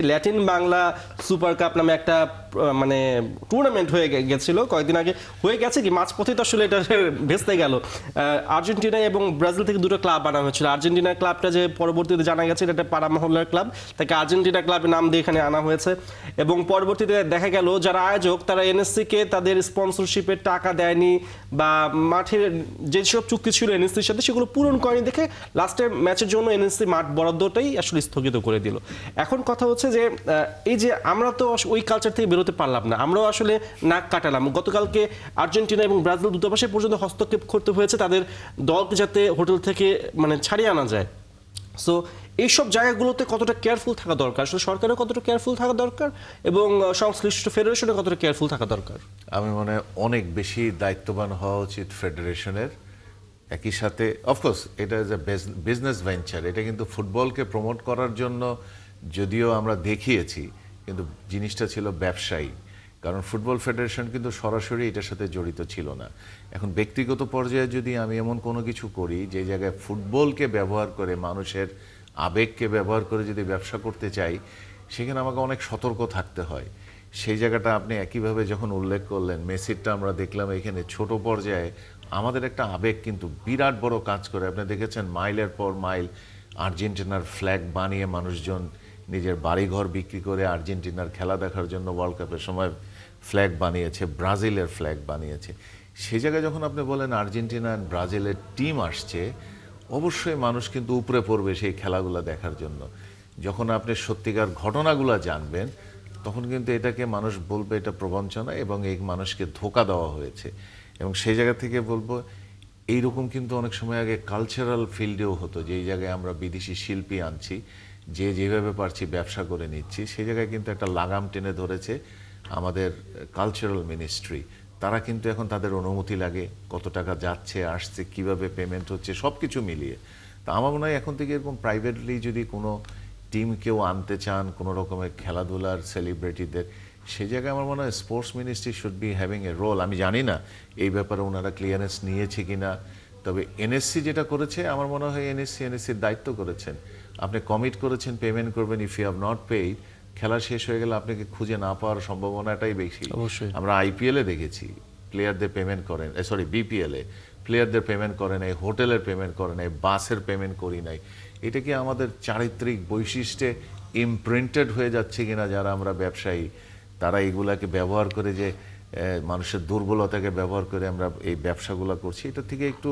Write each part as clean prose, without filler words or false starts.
Latin Bangla super cup নামে একটা মানে টুর্নামেন্ট হয়ে গেছিল কয়েকদিন আগে, হয়ে গেছে কি মাঝপথে তো আসলে এটা ভেস্তে গেল। আর্জেন্টিনা এবং ব্রাজিল থেকে দুটো ক্লাব আনা হয়েছিল। আর্জেন্টিনা ক্লাবটা যে পরবর্তীতে জানা গেছে এটা একটা পাড়া মহল্লার ক্লাব, তাকে আর্জেন্টিনা ক্লাবের নাম দিয়ে এখানে আনা হয়েছে। এবং পরবর্তীতে দেখা গেল যারা আয়োজক তারা এনএসসি কে তাদের স্পন্সরশিপের টাকা দেয়নি বা মাঠের যেসব চুক্তি ছিল এনএসসির সাথে সেগুলো পূরণ করেনি দেখে লাস্টের ম্যাচের জন্য এনএসসি মাঠ বরাদ্দটাই আসলে স্থগিত করে দিল। এখন কথা হচ্ছে যে এই যে আমরা তো ওই কালচার থেকে বেরোতে পারলাম না, আমরাও আসলে নাক কাটালাম। গতকালকে আর্জেন্টিনা এবং ব্রাজিল দূতাবাসে পর্যন্ত হস্তক্ষেপ করতে হয়েছে তাদের দলকে যাতে হোটেল থেকে মানে ছাড়িয়ে আনা যায়। সো এইসব জায়গাগুলোতে কতটা কেয়ারফুল থাকা দরকার, আসলে সরকারের কতটা কেয়ারফুল থাকা দরকার এবং সংশ্লিষ্ট ফেডারেশনের কতটা কেয়ারফুল থাকা দরকার। আমি মনে হয় অনেক বেশি দায়িত্ববান হওয়া উচিত ফেডারেশনের। একই সাথে অফকোর্স এটা ইজ এ বিজনেস ভেঞ্চার, এটা কিন্তু ফুটবলকে প্রমোট করার জন্য যদিও আমরা দেখিয়েছি, কিন্তু জিনিসটা ছিল ব্যবসায়ী। কারণ ফুটবল ফেডারেশন কিন্তু সরাসরি এটার সাথে জড়িত ছিল না। এখন ব্যক্তিগত পর্যায়ে যদি আমি এমন কোনো কিছু করি যে জায়গায় ফুটবলকে ব্যবহার করে, মানুষের আবেগকে ব্যবহার করে যদি ব্যবসা করতে চাই, সেখানে আমাকে অনেক সতর্ক থাকতে হয়। সেই জায়গাটা আপনি একইভাবে যখন উল্লেখ করলেন, মেসিরটা আমরা দেখলাম এখানে ছোট পর্যায়ে আমাদের একটা আবেগ কিন্তু বিরাট বড় কাজ করে। আপনি দেখেছেন মাইলের পর মাইল আর্জেন্টিনার ফ্ল্যাগ বানিয়ে মানুষজন নিজের বাড়িঘর বিক্রি করে আর্জেন্টিনার খেলা দেখার জন্য ওয়ার্ল্ড কাপের সময় ফ্ল্যাগ বানিয়েছে, ব্রাজিলের ফ্ল্যাগ বানিয়েছে। সেই জায়গায় যখন আপনি বলেন আর্জেন্টিনা অ্যান্ড ব্রাজিলের টিম আসছে, অবশ্যই মানুষ কিন্তু উপরে পড়বে সেই খেলাগুলো দেখার জন্য। যখন আপনি সত্যিকার ঘটনাগুলো জানবেন তখন কিন্তু এটাকে মানুষ বলবে এটা প্রবঞ্চনা এবং এই মানুষকে ধোঁকা দেওয়া হয়েছে। এবং সেই জায়গা থেকে বলবো এইরকম কিন্তু অনেক সময় আগে কালচারাল ফিল্ডেও হতো, যে এই জায়গায় আমরা বিদেশি শিল্পী আনছি, যে যেভাবে পারছি ব্যবসা করে নিচ্ছি। সেই জায়গায় কিন্তু একটা লাগাম টেনে ধরেছে আমাদের কালচারাল মিনিস্ট্রি। তারা কিন্তু এখন তাদের অনুমতি লাগে, কত টাকা যাচ্ছে আসছে, কিভাবে পেমেন্ট হচ্ছে, সব কিছু মিলিয়ে। তা আমার মনে হয় এখন থেকে এরকম প্রাইভেটলি যদি কোনো টিম কেউ আনতে চান, কোনো রকমের খেলাধুলার সেলিব্রিটিদের, সেই জায়গায় আমার মনে হয় sports ministry should be having a role. আমি জানি না এই ব্যাপারে ওনারা ক্লিয়ারেন্স নিয়েছে কিনা, তবে এনএসসি যেটা করেছে আমার মনে হয় এনএসসির দায়িত্ব করেছেন। আপনি কমিট করেছেন পেমেন্ট করবেন, if you have not paid, খেলা শেষ হয়ে গেলে আপনাকে খুঁজে না পাওয়ার সম্ভাবনাটাই বেশি। অবশ্যই আমরা আইপিএলে দেখেছি প্লেয়ারদের পেমেন্ট করেন, সরি বিপিএলে প্লেয়ারদের পেমেন্ট করে নাই, হোটেলের পেমেন্ট করে নাই, বাসের পেমেন্ট করি নাই। এটা কি আমাদের চারিত্রিক বৈশিষ্ট্যে ইমপ্রিন্টেড হয়ে যাচ্ছে কিনা? যারা আমরা ব্যবসায়ী তারা এগুলাকে ব্যবহার করে, যে মানুষের দুর্বলতাকে ব্যবহার করে আমরা এই ব্যবসাগুলো করছি, এটা থেকে একটু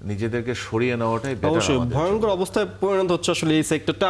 নিজেদেরকে সরিয়ে নেওয়াটাই বেটার। অবশ্যই ভয়ঙ্কর অবস্থায় পরিণত হচ্ছে আসলে এই সেক্টরটা।